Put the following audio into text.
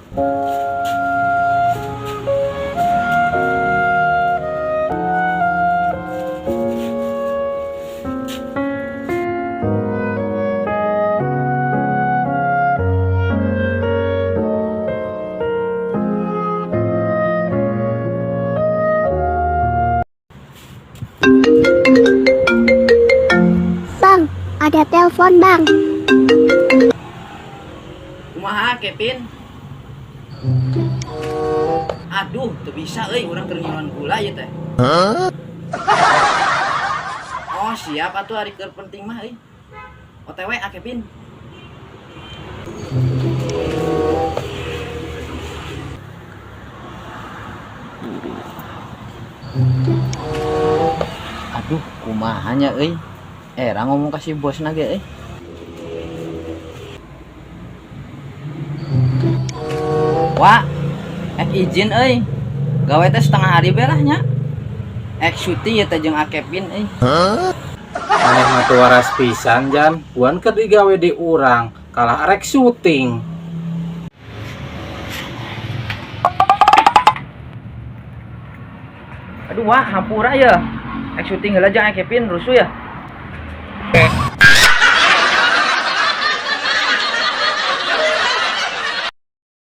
Bang, ada telepon bang. Kumaha Kevin? Aduh, tuh bisa urang keur ngiluan gula ieu teh. Oh, siap atuh ari keur penting mah OTW Kevin. Aduh, kumahanya era ngomong kasih bos nage Wah, izin gawe teh setengah hari berahnya. Syuting ya teh jeung Kevin Maneh mah teu waras pisan Jan, buan keur digawe di urang, kalah arek syuting. Aduh wah, hampura ya. Syuting heula jeung Kevin rusuh ya.